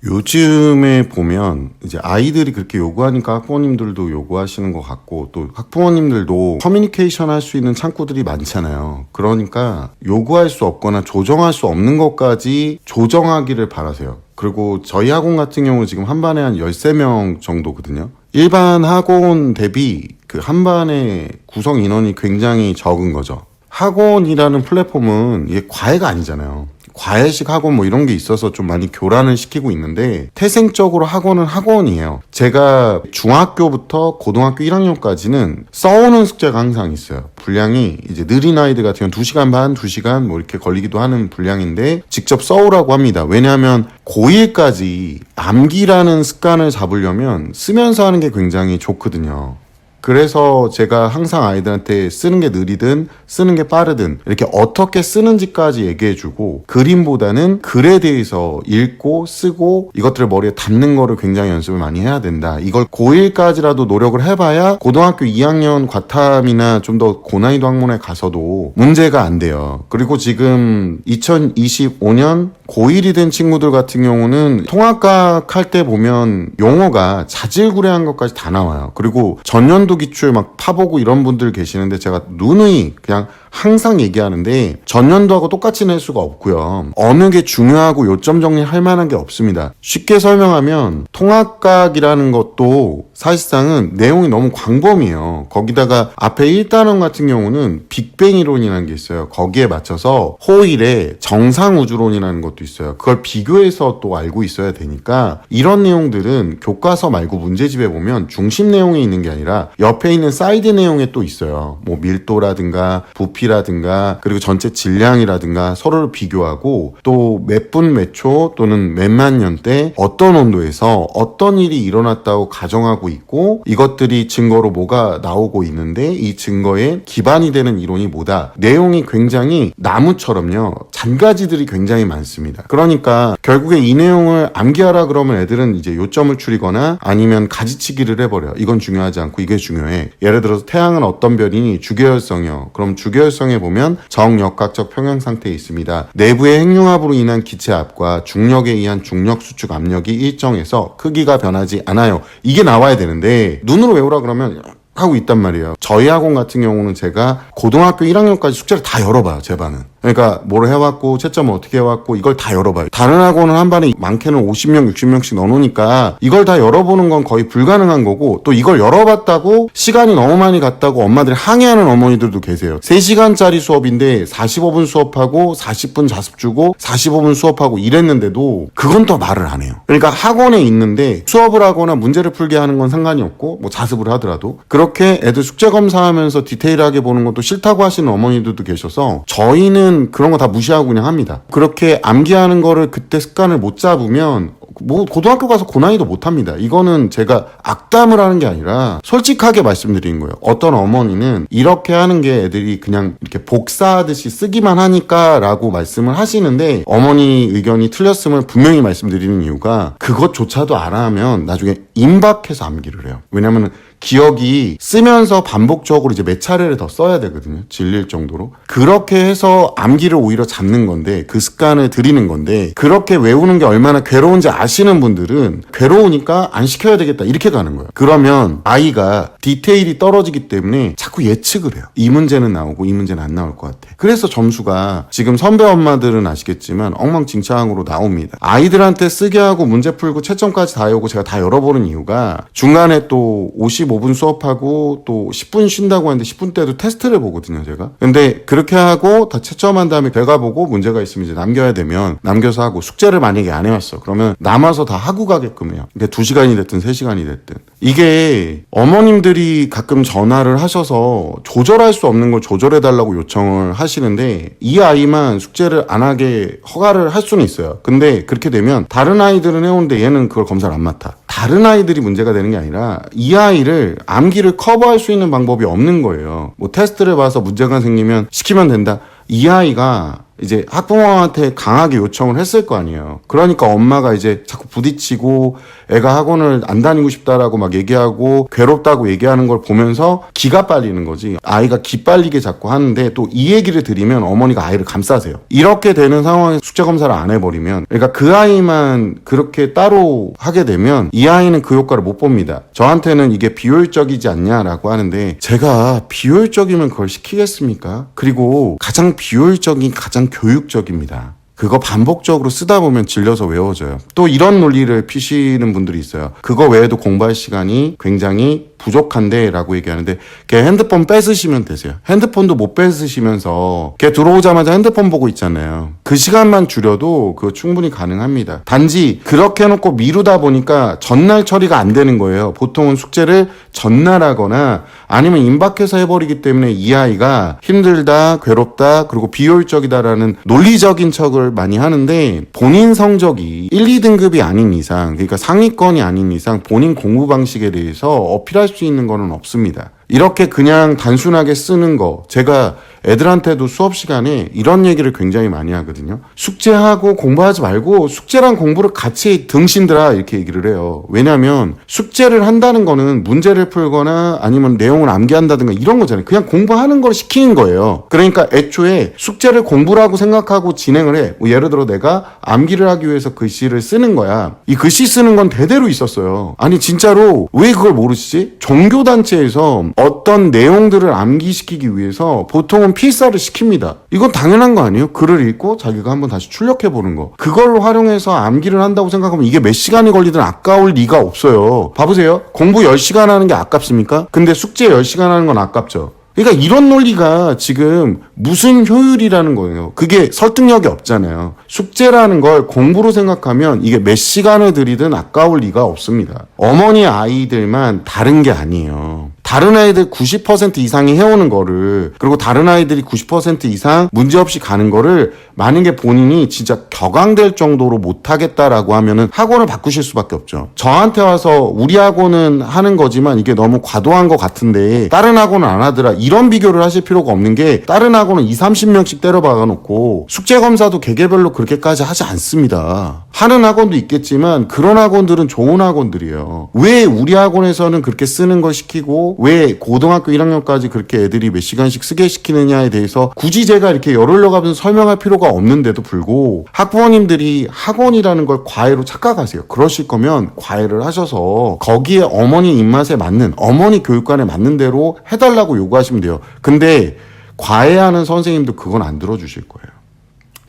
요즘에 보면 이제 아이들이 그렇게 요구하니까 학부모님들도 요구하시는 것 같고, 또 학부모님들도 커뮤니케이션 할 수 있는 창구들이 많잖아요. 그러니까 요구할 수 없거나 조정할 수 없는 것까지 조정하기를 바라세요. 그리고 저희 학원 같은 경우 지금 한 반에 한 13명 정도거든요. 일반 학원 대비 그 한 반의 구성 인원이 굉장히 적은 거죠. 학원이라는 플랫폼은 이게 과외가 아니잖아요. 과외식 학원 뭐 이런 게 있어서 좀 많이 교란을 시키고 있는데, 태생적으로 학원은 학원이에요. 제가 중학교부터 고등학교 1학년까지는 써오는 숙제가 항상 있어요. 분량이 이제 느린 아이들 같은 경우는 2시간 반, 2시간 뭐 이렇게 걸리기도 하는 분량인데 직접 써오라고 합니다. 왜냐하면 고1까지 암기라는 습관을 잡으려면 쓰면서 하는 게 굉장히 좋거든요. 그래서 제가 항상 아이들한테 쓰는 게 느리든 쓰는 게 빠르든 이렇게 어떻게 쓰는지까지 얘기해주고, 그림보다는 글에 대해서 읽고 쓰고 이것들을 머리에 담는 거를 굉장히 연습을 많이 해야 된다. 이걸 고1까지라도 노력을 해봐야 고등학교 2학년 과탐이나 좀 더 고난이도 학문에 가서도 문제가 안 돼요. 그리고 지금 2025년 고1이 된 친구들 같은 경우는 통합각 할 때 보면 용어가 자질구레한 것까지 다 나와요. 그리고 전년도 기출 막 파보고 이런 분들 계시는데, 제가 누누이 그냥 항상 얘기하는데 전년도하고 똑같이 낼 수가 없고요. 어느 게 중요하고 요점 정리할 만한 게 없습니다. 쉽게 설명하면 통합각이라는 것도 사실상은 내용이 너무 광범위해요. 거기다가 앞에 1단원 같은 경우는 빅뱅 이론이라는 게 있어요. 거기에 맞춰서 호일의 정상우주론이라는 것도 있어요. 그걸 비교해서 또 알고 있어야 되니까, 이런 내용들은 교과서 말고 문제집에 보면 중심 내용에 있는 게 아니라 옆에 있는 사이드 내용에 또 있어요. 뭐 밀도라든가 부피라든가 그리고 전체 질량이라든가 서로를 비교하고, 또 몇 분 몇 초 또는 몇만 년 때 어떤 온도에서 어떤 일이 일어났다고 가정하고 있고, 이것들이 증거로 뭐가 나오고 있는데 이 증거에 기반이 되는 이론이 뭐다. 내용이 굉장히 나무처럼요, 잔가지들이 굉장히 많습니다. 그러니까 결국에 이 내용을 암기하라 그러면 애들은 이제 요점을 추리거나 아니면 가지치기를 해버려요. 이건 중요하지 않고 이게 중요해. 예를 들어서 태양은 어떤 별이니? 주계열성이요. 그럼 주계열성에 보면 정역각적 평형 상태에 있습니다. 내부의 핵융합으로 인한 기체압과 중력에 의한 중력 수축 압력이 일정해서 크기가 변하지 않아요. 이게 나와야 되는데 눈으로 외우라 그러면 하고 있단 말이에요. 저희 학원 같은 경우는 제가 고등학교 1학년까지 숙제를 다 열어봐요. 제 반은. 그러니까 뭘 해왔고 채점을 어떻게 해왔고 이걸 다 열어봐요. 다른 학원은 한 반에 많게는 50명 60명씩 넣어놓으니까 이걸 다 열어보는 건 거의 불가능한 거고, 또 이걸 열어봤다고 시간이 너무 많이 갔다고 엄마들이 항의하는 어머니들도 계세요. 3시간짜리 수업인데 45분 수업하고 40분 자습 주고 45분 수업하고 이랬는데도 그건 또 말을 안 해요. 그러니까 학원에 있는데 수업을 하거나 문제를 풀게 하는 건 상관이 없고, 뭐 자습을 하더라도 그렇게 애들 숙제 검사하면서 디테일하게 보는 것도 싫다고 하시는 어머니들도 계셔서, 저희는 그런 거 다 무시하고 그냥 합니다. 그렇게 암기하는 거를 그때 습관을 못 잡으면 뭐 고등학교 가서 고난이도 못 합니다. 이거는 제가 악담을 하는 게 아니라 솔직하게 말씀드리는 거예요. 어떤 어머니는 이렇게 하는 게 애들이 그냥 이렇게 복사하듯이 쓰기만 하니까 라고 말씀을 하시는데, 어머니 의견이 틀렸음을 분명히 말씀드리는 이유가, 그것조차도 안 하면 나중에 임박해서 암기를 해요. 왜냐면은 기억이 쓰면서 반복적으로 이제 몇 차례를 더 써야 되거든요. 질릴 정도로. 그렇게 해서 암기를 오히려 잡는 건데, 그 습관을 들이는 건데, 그렇게 외우는 게 얼마나 괴로운지 아시는 분들은 괴로우니까 안 시켜야 되겠다 이렇게 가는 거예요. 그러면 아이가 디테일이 떨어지기 때문에 자꾸 예측을 해요. 이 문제는 나오고 이 문제는 안 나올 것 같아. 그래서 점수가 지금 선배 엄마들은 아시겠지만 엉망진창으로 나옵니다. 아이들한테 쓰게 하고 문제 풀고 채점까지 다 외우고 제가 다 열어보는 이유가, 중간에 또 55분 수업하고 또 10분 쉰다고 하는데 10분 때도 테스트를 보거든요, 제가. 근데 그렇게 하고 다 채점한 다음에 결과 보고 문제가 있으면 이제 남겨야 되면 남겨서 하고, 숙제를 만약에 안 해왔어 그러면 남아서 다 하고 가게끔 해요. 그러니까 2시간이 됐든 3시간이 됐든. 이게 어머님들이 가끔 전화를 하셔서 조절할 수 없는 걸 조절해달라고 요청을 하시는데, 이 아이만 숙제를 안 하게 허가를 할 수는 있어요. 근데 그렇게 되면 다른 아이들은 해오는데 얘는 그걸 검사를 안 맡아. 다른 아이들이 문제가 되는 게 아니라 이 아이를 암기를 커버할 수 있는 방법이 없는 거예요. 뭐 테스트를 봐서 문제가 생기면 시키면 된다. 이 아이가 이제 학부모한테 강하게 요청을 했을 거 아니에요. 그러니까 엄마가 이제 자꾸 부딪히고 애가 학원을 안 다니고 싶다라고 막 얘기하고 괴롭다고 얘기하는 걸 보면서 기가 빨리는 거지. 아이가 기 빨리게 자꾸 하는데 또 이 얘기를 드리면 어머니가 아이를 감싸세요. 이렇게 되는 상황에 숙제 검사를 안 해버리면, 그러니까 그 아이만 그렇게 따로 하게 되면 이 아이는 그 효과를 못 봅니다. 저한테는 이게 비효율적이지 않냐라고 하는데, 제가 비효율적이면 그걸 시키겠습니까? 그리고 가장 비효율적인 가장 교육적입니다. 그거 반복적으로 쓰다 보면 질려서 외워져요. 또 이런 논리를 피시는 분들이 있어요. 그거 외에도 공부할 시간이 굉장히 부족한데 라고 얘기하는데, 걔 핸드폰 뺏으시면 되세요. 핸드폰도 못 뺏으시면서 걔 들어오자마자 핸드폰 보고 있잖아요. 그 시간만 줄여도 그거 충분히 가능합니다. 단지 그렇게 해놓고 미루다 보니까 전날 처리가 안 되는 거예요. 보통은 숙제를 전날 하거나 아니면 임박해서 해버리기 때문에 이 아이가 힘들다, 괴롭다, 그리고 비효율적이다라는 논리적인 척을 많이 하는데, 본인 성적이 1, 2등급이 아닌 이상, 그러니까 상위권이 아닌 이상 본인 공부 방식에 대해서 어필할 수 있는 거는 없습니다. 이렇게 그냥 단순하게 쓰는 거, 제가 애들한테도 수업 시간에 이런 얘기를 굉장히 많이 하거든요. 숙제하고 공부하지 말고 숙제랑 공부를 같이 등신들아, 이렇게 얘기를 해요. 왜냐하면 숙제를 한다는 거는 문제를 풀거나 아니면 내용을 암기한다든가 이런 거잖아요. 그냥 공부하는 걸 시키는 거예요. 그러니까 애초에 숙제를 공부라고 생각하고 진행을 해. 뭐 예를 들어 내가 암기를 하기 위해서 글씨를 쓰는 거야. 이 글씨 쓰는 건 대대로 있었어요. 아니 진짜로 왜 그걸 모르시지? 종교단체에서 어떤 내용들을 암기시키기 위해서 보통은 필사를 시킵니다. 이건 당연한 거 아니에요? 글을 읽고 자기가 한번 다시 출력해보는 거. 그걸 활용해서 암기를 한다고 생각하면 이게 몇 시간이 걸리든 아까울 리가 없어요. 봐보세요. 공부 10시간 하는 게 아깝습니까? 근데 숙제 10시간 하는 건 아깝죠. 그러니까 이런 논리가 지금 무슨 효율이라는 거예요. 그게 설득력이 없잖아요. 숙제라는 걸 공부로 생각하면 이게 몇 시간을 들이든 아까울 리가 없습니다. 어머니 아이들만 다른 게 아니에요. 다른 아이들 90% 이상이 해오는 거를, 그리고 다른 아이들이 90% 이상 문제없이 가는 거를 만약에 본인이 진짜 격앙될 정도로 못하겠다라고 하면은 학원을 바꾸실 수밖에 없죠. 저한테 와서 우리 학원은 하는 거지만 이게 너무 과도한 것 같은데 다른 학원은 안 하더라, 이런 비교를 하실 필요가 없는 게, 다른 학원은 20, 30명씩 때려 박아놓고 숙제검사도 개개별로 그렇게까지 하지 않습니다. 하는 학원도 있겠지만 그런 학원들은 좋은 학원들이에요. 왜 우리 학원에서는 그렇게 쓰는 걸 시키고 왜 고등학교 1학년까지 그렇게 애들이 몇 시간씩 쓰게 시키느냐에 대해서 굳이 제가 이렇게 열을 넣어가면서 설명할 필요가 없는데도 불구하고 학부모님들이 학원이라는 걸 과외로 착각하세요. 그러실 거면 과외를 하셔서 거기에 어머니 입맛에 맞는, 어머니 교육관에 맞는 대로 해달라고 요구하시면 돼요. 근데 과외하는 선생님도 그건 안 들어주실 거예요.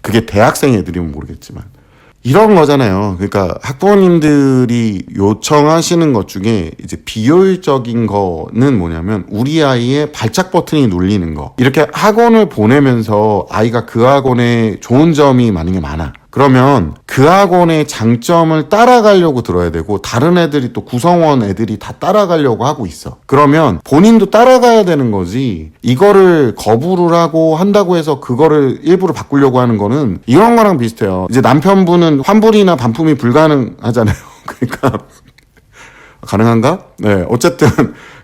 그게 대학생 애들이면 모르겠지만. 이런 거잖아요. 그러니까 학부모님들이 요청하시는 것 중에 이제 비효율적인 거는 뭐냐면, 우리 아이의 발작 버튼이 눌리는 거. 이렇게 학원을 보내면서 아이가 그 학원에 좋은 점이 만약에 많아. 그러면 그 학원의 장점을 따라가려고 들어야 되고, 다른 애들이 또 구성원 애들이 다 따라가려고 하고 있어. 그러면 본인도 따라가야 되는 거지, 이거를 거부를 하고 한다고 해서 그거를 일부러 바꾸려고 하는 거는 이런 거랑 비슷해요. 이제 남편분은 환불이나 반품이 불가능하잖아요. 그러니까 가능한가? 네, 어쨌든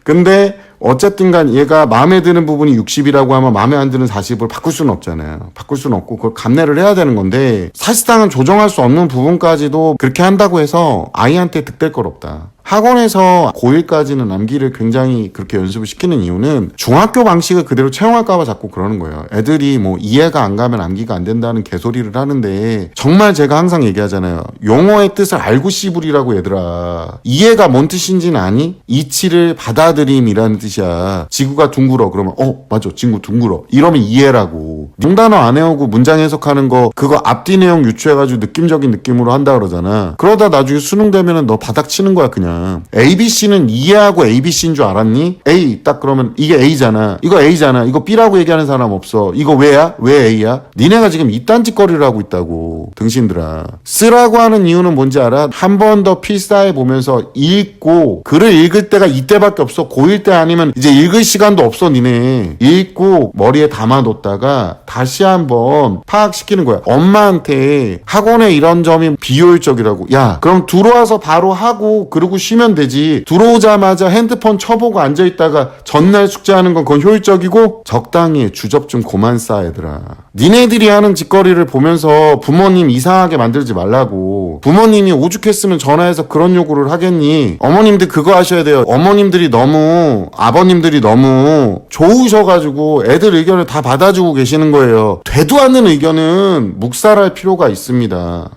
근데 어쨌든 간 얘가 마음에 드는 부분이 60이라고 하면 마음에 안 드는 40을 바꿀 수는 없잖아요. 바꿀 수는 없고 그걸 감내를 해야 되는 건데, 사실상은 조정할 수 없는 부분까지도 그렇게 한다고 해서 아이한테 득될 건 없다. 학원에서 고1까지는 암기를 굉장히 그렇게 연습을 시키는 이유는 중학교 방식을 그대로 채용할까 봐 자꾸 그러는 거예요. 애들이 뭐 이해가 안 가면 암기가 안 된다는 개소리를 하는데, 정말 제가 항상 얘기하잖아요. 용어의 뜻을 알고 씨부리라고. 얘들아, 이해가 뭔 뜻인지는 아니? 이치를 받아들임이라는 뜻이야. 지구가 둥글어 그러면 맞아, 지구 둥글어 이러면 이해라고. 명단어 안 외우고 문장 해석하는 거, 그거 앞뒤 내용 유추해가지고 느낌적인 느낌으로 한다 그러잖아. 그러다 나중에 수능 되면은 너 바닥 치는 거야 그냥. ABC는 이해하고 ABC인 줄 알았니? A 딱 그러면 이게 A잖아. 이거 A잖아. 이거 B라고 얘기하는 사람 없어. 이거 왜야? 왜 A야? 니네가 지금 이딴 짓거리를 하고 있다고. 등신들아. 쓰라고 하는 이유는 뭔지 알아? 한 번 더 필사해 보면서 읽고, 글을 읽을 때가 이때밖에 없어. 하면서 고1 때 아니면 이제 읽을 시간도 없어 니네. 읽고 머리에 담아뒀다가 다시 한번 파악시키는 거야. 엄마한테 학원에 이런 점이 비효율적이라고. 야, 그럼 들어와서 바로 하고 그러고 쉬면 되지. 들어오자마자 핸드폰 쳐보고 앉아있다가 전날 숙제하는 건 그건 효율적이고? 적당히 주접 좀 그만 쌓아 얘들아. 니네들이 하는 짓거리를 보면서 부모님 이상하게 만들지 말라고. 부모님이 오죽했으면 전화해서 그런 요구를 하겠니? 어머님들 그거 하셔야 돼요. 어머님들이 너무 아버님들이 너무 좋으셔가지고 애들 의견을 다 받아주고 계시는 거예요. 되도 않는 의견은 묵살할 필요가 있습니다.